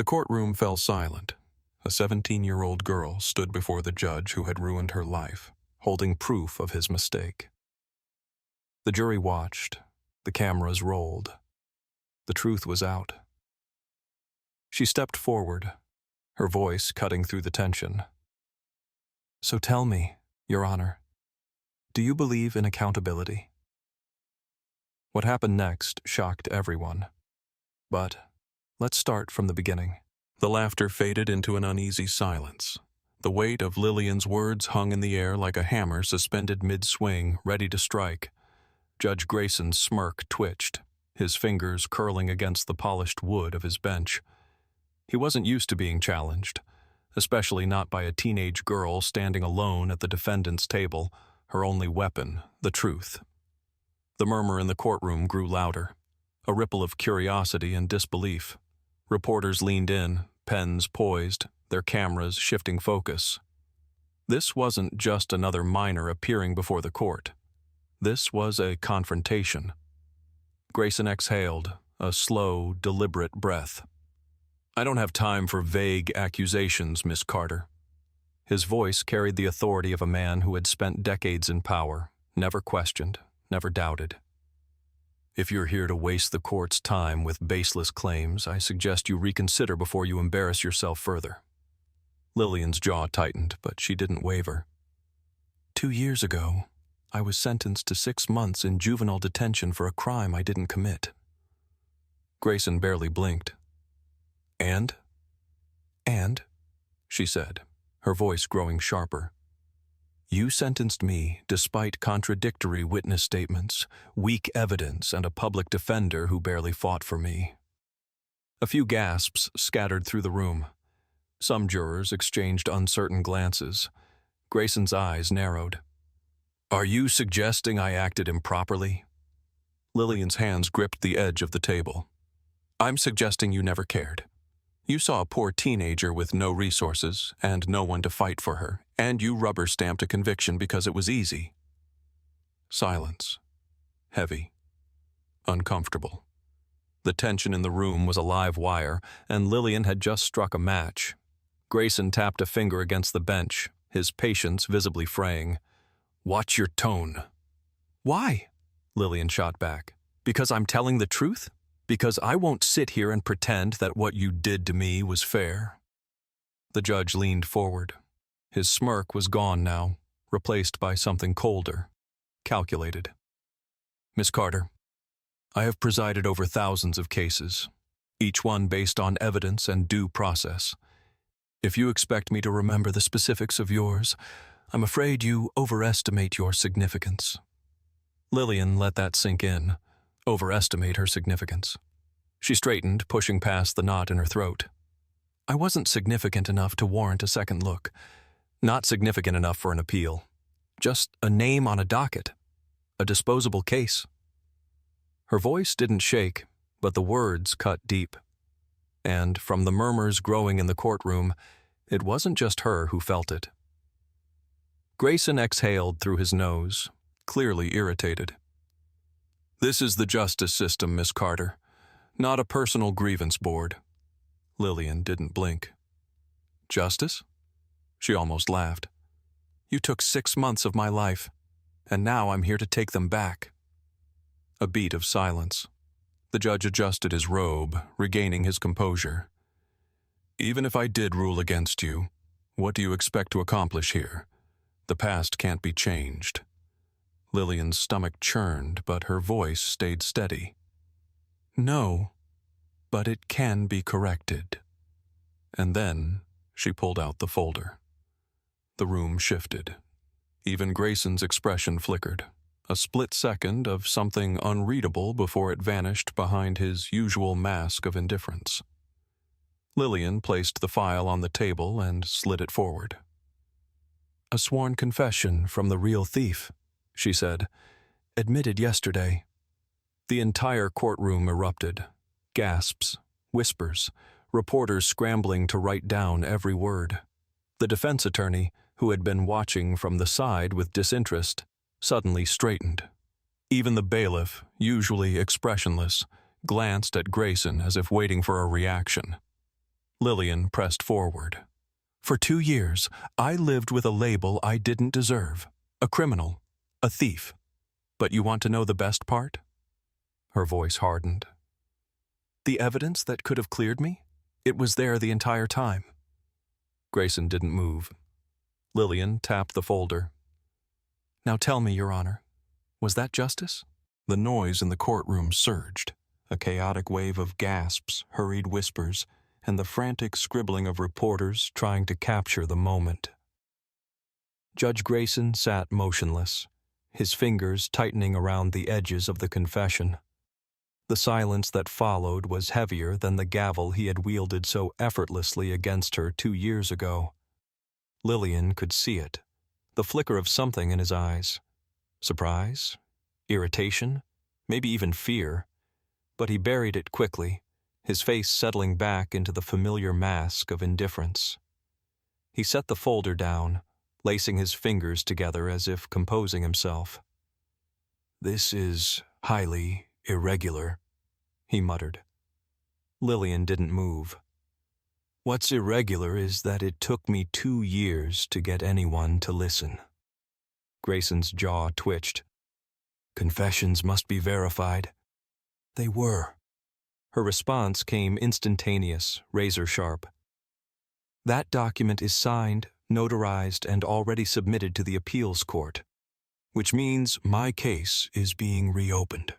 The courtroom fell silent. A 17-year-old girl stood before the judge who had ruined her life, holding proof of his mistake. The jury watched. The cameras rolled. The truth was out. She stepped forward, her voice cutting through the tension. "So tell me, Your Honor, do you believe in accountability?" What happened next shocked everyone. But let's start from the beginning. The laughter faded into an uneasy silence. The weight of Lillian's words hung in the air like a hammer suspended mid-swing, ready to strike. Judge Grayson's smirk twitched, his fingers curling against the polished wood of his bench. He wasn't used to being challenged, especially not by a teenage girl standing alone at the defendant's table, her only weapon, the truth. The murmur in the courtroom grew louder, a ripple of curiosity and disbelief. Reporters leaned in, pens poised, their cameras shifting focus. This wasn't just another minor appearing before the court. This was a confrontation. Grayson exhaled, a slow, deliberate breath. "I don't have time for vague accusations, Miss Carter." His voice carried the authority of a man who had spent decades in power, never questioned, never doubted. "If you're here to waste the court's time with baseless claims, I suggest you reconsider before you embarrass yourself further." Lillian's jaw tightened, but she didn't waver. 2 years ago, I was sentenced to 6 months in juvenile detention for a crime I didn't commit. Grayson barely blinked. And, she said, her voice growing sharper. "You sentenced me despite contradictory witness statements, weak evidence, and a public defender who barely fought for me." A few gasps scattered through the room. Some jurors exchanged uncertain glances. Grayson's eyes narrowed. "Are you suggesting I acted improperly?" Lillian's hands gripped the edge of the table. "I'm suggesting you never cared. You saw a poor teenager with no resources and no one to fight for her, and you rubber-stamped a conviction because it was easy." Silence. Heavy. Uncomfortable. The tension in the room was a live wire, and Lillian had just struck a match. Grayson tapped a finger against the bench, his patience visibly fraying. "Watch your tone." "Why?" Lillian shot back. "Because I'm telling the truth? Because I won't sit here and pretend that what you did to me was fair." The judge leaned forward. His smirk was gone now, replaced by something colder, calculated. "Miss Carter, I have presided over thousands of cases, each one based on evidence and due process. If you expect me to remember the specifics of yours, I'm afraid you overestimate your significance." Lillian let that sink in. Overestimate her significance. She straightened, pushing past the knot in her throat. "I wasn't significant enough to warrant a second look. Not significant enough for an appeal. Just a name on a docket. A disposable case." Her voice didn't shake, but the words cut deep. And from the murmurs growing in the courtroom, it wasn't just her who felt it. Grayson exhaled through his nose, clearly irritated. "This is the justice system, Miss Carter, not a personal grievance board." Lillian didn't blink. "Justice?" She almost laughed. "You took 6 months of my life, and now I'm here to take them back." A beat of silence. The judge adjusted his robe, regaining his composure. "Even if I did rule against you, what do you expect to accomplish here? The past can't be changed." Lillian's stomach churned, but her voice stayed steady. "No, but it can be corrected." And then she pulled out the folder. The room shifted. Even Grayson's expression flickered, a split second of something unreadable before it vanished behind his usual mask of indifference. Lillian placed the file on the table and slid it forward. "A sworn confession from the real thief," she said, "admitted yesterday." The entire courtroom erupted. Gasps, whispers, reporters scrambling to write down every word. The defense attorney, who had been watching from the side with disinterest, suddenly straightened. Even the bailiff, usually expressionless, glanced at Grayson as if waiting for a reaction. Lillian pressed forward. For 2 years, I lived with a label I didn't deserve. A criminal. A thief. But you want to know the best part? Her voice hardened. The evidence that could have cleared me? It was there the entire time. Grayson didn't move. Lillian tapped the folder. Now tell me, Your Honor, was that justice? The noise in the courtroom surged, a chaotic wave of gasps, hurried whispers, and the frantic scribbling of reporters trying to capture the moment. Judge Grayson sat motionless, his fingers tightening around the edges of the confession. The silence that followed was heavier than the gavel he had wielded so effortlessly against her 2 years ago. Lillian could see it, the flicker of something in his eyes. Surprise? Irritation? Maybe even fear. But he buried it quickly, his face settling back into the familiar mask of indifference. He set the folder down, lacing his fingers together as if composing himself. This is highly irregular, he muttered. Lillian didn't move. What's irregular is that it took me 2 years to get anyone to listen. Grayson's jaw twitched. Confessions must be verified. They were. Her response came instantaneous, razor-sharp. That document is signed, notarized, and already submitted to the appeals court, which means my case is being reopened.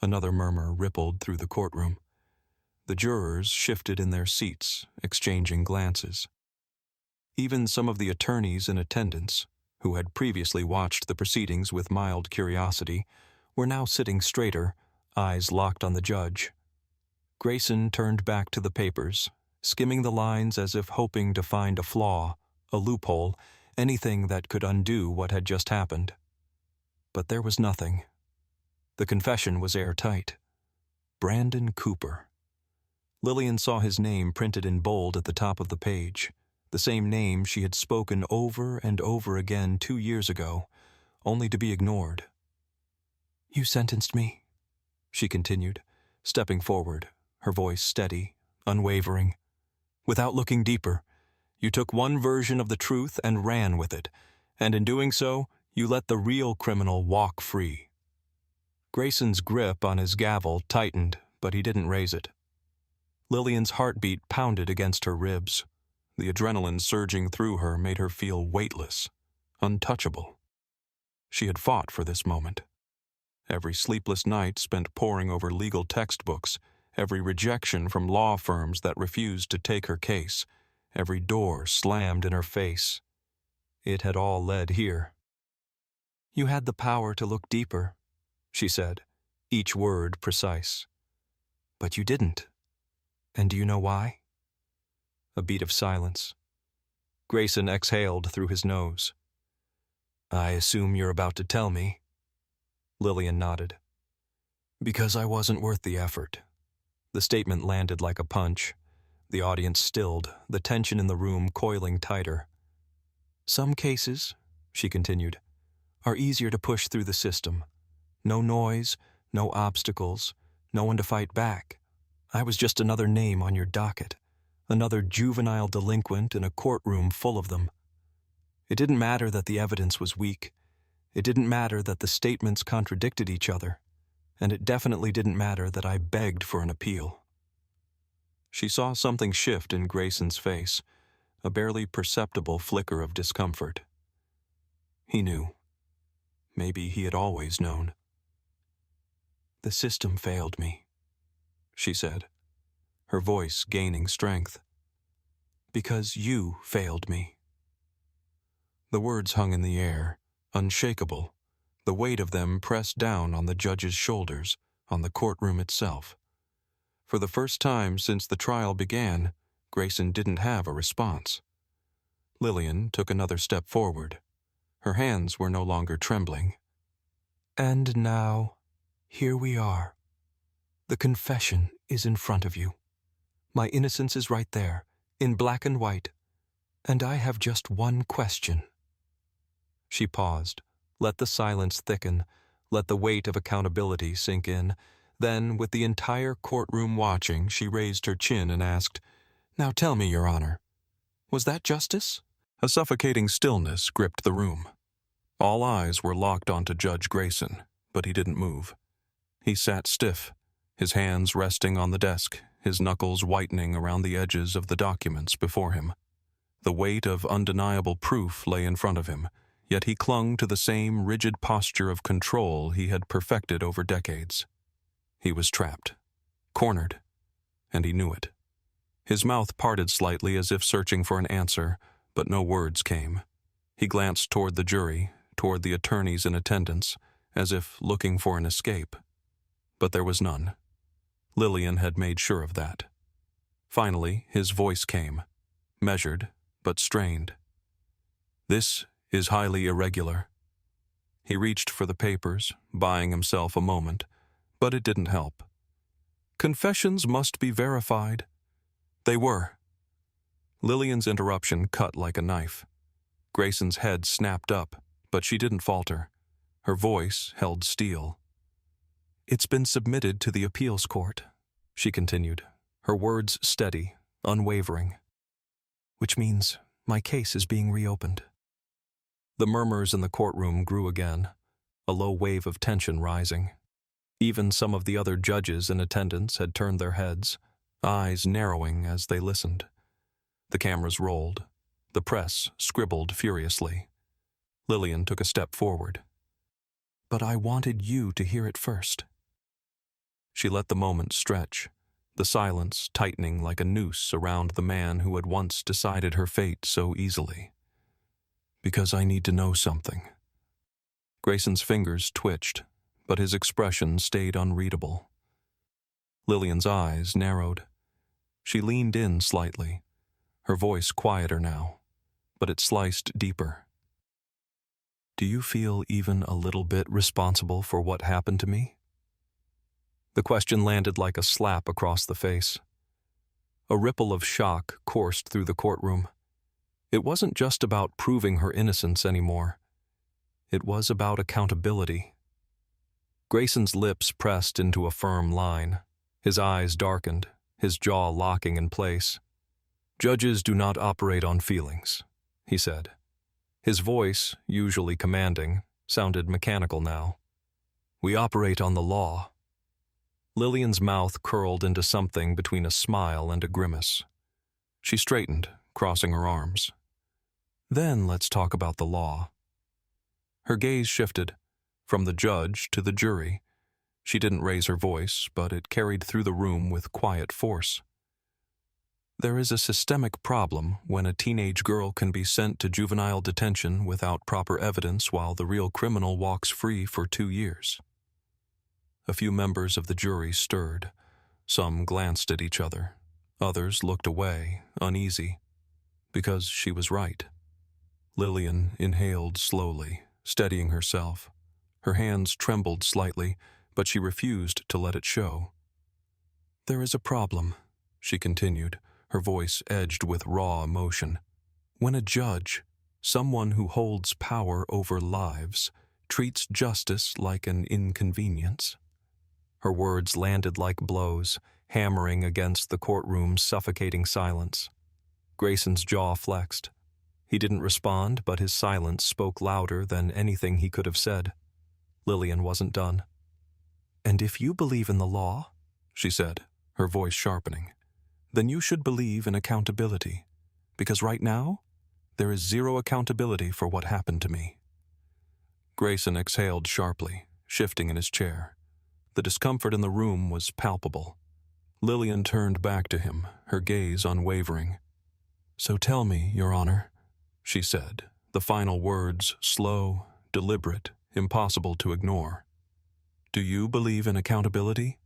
Another murmur rippled through the courtroom. The jurors shifted in their seats, exchanging glances. Even some of the attorneys in attendance, who had previously watched the proceedings with mild curiosity, were now sitting straighter, eyes locked on the judge. Grayson turned back to the papers, skimming the lines as if hoping to find a flaw, a loophole, anything that could undo what had just happened. But there was nothing. The confession was airtight. Brandon Cooper. Lillian saw his name printed in bold at the top of the page, the same name she had spoken over and over again 2 years ago, only to be ignored. You sentenced me, she continued, stepping forward, her voice steady, unwavering. Without looking deeper, you took one version of the truth and ran with it, and in doing so, you let the real criminal walk free. Grayson's grip on his gavel tightened, but he didn't raise it. Lillian's heartbeat pounded against her ribs. The adrenaline surging through her made her feel weightless, untouchable. She had fought for this moment. Every sleepless night spent poring over legal textbooks, every rejection from law firms that refused to take her case, every door slammed in her face. It had all led here. You had the power to look deeper, she said, each word precise. But you didn't. And do you know why? A beat of silence. Grayson exhaled through his nose. I assume you're about to tell me. Lillian nodded. Because I wasn't worth the effort. The statement landed like a punch. The audience stilled, the tension in the room coiling tighter. Some cases, she continued, are easier to push through the system. No noise, no obstacles, no one to fight back. I was just another name on your docket, another juvenile delinquent in a courtroom full of them. It didn't matter that the evidence was weak. It didn't matter that the statements contradicted each other. And it definitely didn't matter that I begged for an appeal. She saw something shift in Grayson's face, a barely perceptible flicker of discomfort. He knew. Maybe he had always known. The system failed me, she said, her voice gaining strength. Because you failed me. The words hung in the air, unshakable, the weight of them pressed down on the judge's shoulders, on the courtroom itself. For the first time since the trial began, Grayson didn't have a response. Lillian took another step forward. Her hands were no longer trembling. And now, here we are. The confession is in front of you. My innocence is right there, in black and white. And I have just one question. She paused, let the silence thicken, let the weight of accountability sink in. Then, with the entire courtroom watching, she raised her chin and asked, Now tell me, Your Honor, was that justice? A suffocating stillness gripped the room. All eyes were locked onto Judge Grayson, but he didn't move. He sat stiff, his hands resting on the desk, his knuckles whitening around the edges of the documents before him. The weight of undeniable proof lay in front of him, yet he clung to the same rigid posture of control he had perfected over decades. He was trapped, cornered, and he knew it. His mouth parted slightly as if searching for an answer, but no words came. He glanced toward the jury, toward the attorneys in attendance, as if looking for an escape. But there was none. Lillian had made sure of that. Finally, his voice came, measured but strained. This is highly irregular. He reached for the papers, buying himself a moment, but it didn't help. Confessions must be verified. They were. Lillian's interruption cut like a knife. Grayson's head snapped up, but she didn't falter. Her voice held steel. It's been submitted to the appeals court, she continued, her words steady, unwavering. Which means my case is being reopened. The murmurs in the courtroom grew again, a low wave of tension rising. Even some of the other judges in attendance had turned their heads, eyes narrowing as they listened. The cameras rolled. The press scribbled furiously. Lillian took a step forward. But I wanted you to hear it first. She let the moment stretch, the silence tightening like a noose around the man who had once decided her fate so easily. Because I need to know something. Grayson's fingers twitched, but his expression stayed unreadable. Lillian's eyes narrowed. She leaned in slightly, her voice quieter now, but it sliced deeper. Do you feel even a little bit responsible for what happened to me? The question landed like a slap across the face. A ripple of shock coursed through the courtroom. It wasn't just about proving her innocence anymore. It was about accountability. Grayson's lips pressed into a firm line. His eyes darkened, his jaw locking in place. Judges do not operate on feelings, he said. His voice, usually commanding, sounded mechanical now. We operate on the law. Lillian's mouth curled into something between a smile and a grimace. She straightened, crossing her arms. Then let's talk about the law. Her gaze shifted, from the judge to the jury. She didn't raise her voice, but it carried through the room with quiet force. There is a systemic problem when a teenage girl can be sent to juvenile detention without proper evidence while the real criminal walks free for 2 years. A few members of the jury stirred. Some glanced at each other. Others looked away, uneasy. Because she was right. Lillian inhaled slowly, steadying herself. Her hands trembled slightly, but she refused to let it show. There is a problem, she continued, her voice edged with raw emotion. When a judge, someone who holds power over lives, treats justice like an inconvenience. Her words landed like blows, hammering against the courtroom's suffocating silence. Grayson's jaw flexed. He didn't respond, but his silence spoke louder than anything he could have said. Lillian wasn't done. And if you believe in the law, she said, her voice sharpening, then you should believe in accountability, because right now, there is zero accountability for what happened to me. Grayson exhaled sharply, shifting in his chair. The discomfort in the room was palpable. Lillian turned back to him, her gaze unwavering. So tell me, Your Honor, she said, the final words slow, deliberate, impossible to ignore. Do you believe in accountability?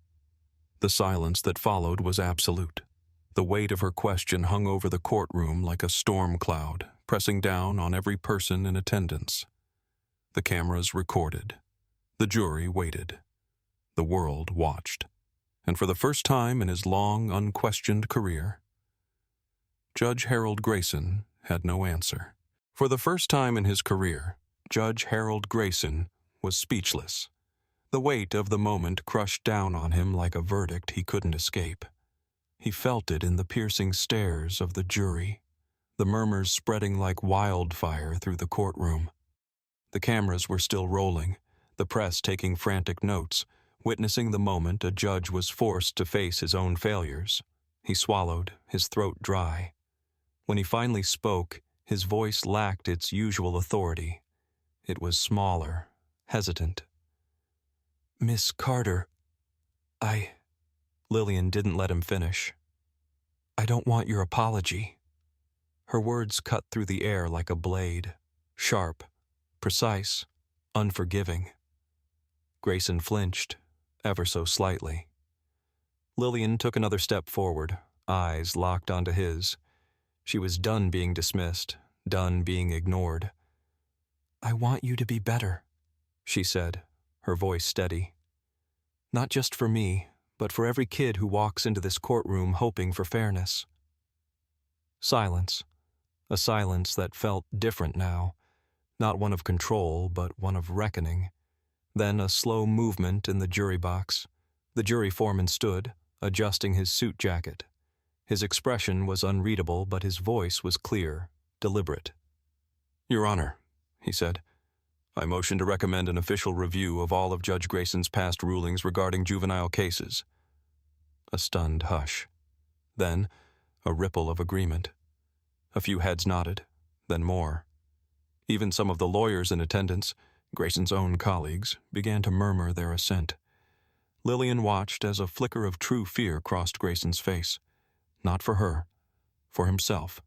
The silence that followed was absolute. The weight of her question hung over the courtroom like a storm cloud, pressing down on every person in attendance. The cameras recorded. The jury waited. The world watched. And for the first time in his long, unquestioned career, Judge Harold Grayson had no answer. For the first time in his career, Judge Harold Grayson was speechless. The weight of the moment crushed down on him like a verdict he couldn't escape. He felt it in the piercing stares of the jury, the murmurs spreading like wildfire through the courtroom. The cameras were still rolling, the press taking frantic notes, witnessing the moment a judge was forced to face his own failures. He swallowed, his throat dry. When he finally spoke, his voice lacked its usual authority. It was smaller, hesitant. "Miss Carter, Lillian didn't let him finish. "I don't want your apology." Her words cut through the air like a blade, sharp, precise, unforgiving. Grayson flinched, ever so slightly. Lillian took another step forward, eyes locked onto his. She was done being dismissed, done being ignored. "I want you to be better," she said, her voice steady. "Not just for me, but for every kid who walks into this courtroom hoping for fairness." Silence. A silence that felt different now. Not one of control, but one of reckoning. Then a slow movement in the jury box. The jury foreman stood, adjusting his suit jacket. His expression was unreadable, but his voice was clear, deliberate. "Your Honor," he said, "I motion to recommend an official review of all of Judge Grayson's past rulings regarding juvenile cases." A stunned hush. Then, a ripple of agreement. A few heads nodded, then more. Even some of the lawyers in attendance, Grayson's own colleagues, began to murmur their assent. Lillian watched as a flicker of true fear crossed Grayson's face. Not for her, for himself.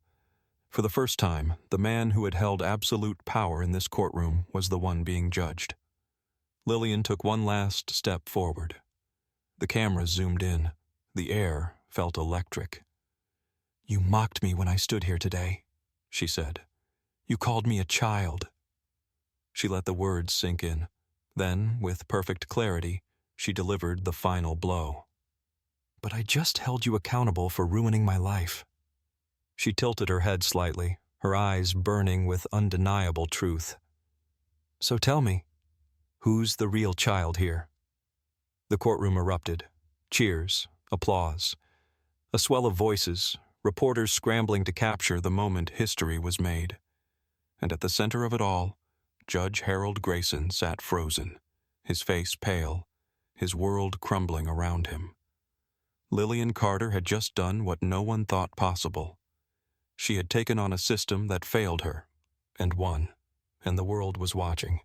For the first time, the man who had held absolute power in this courtroom was the one being judged. Lillian took one last step forward. The cameras zoomed in. The air felt electric. "You mocked me when I stood here today," she said. "You called me a child." She let the words sink in. Then, with perfect clarity, she delivered the final blow. "But I just held you accountable for ruining my life." She tilted her head slightly, her eyes burning with undeniable truth. "So tell me, who's the real child here?" The courtroom erupted. Cheers, applause. A swell of voices, reporters scrambling to capture the moment history was made. And at the center of it all, Judge Harold Grayson sat frozen, his face pale, his world crumbling around him. Lillian Carter had just done what no one thought possible. She had taken on a system that failed her, and won, and the world was watching.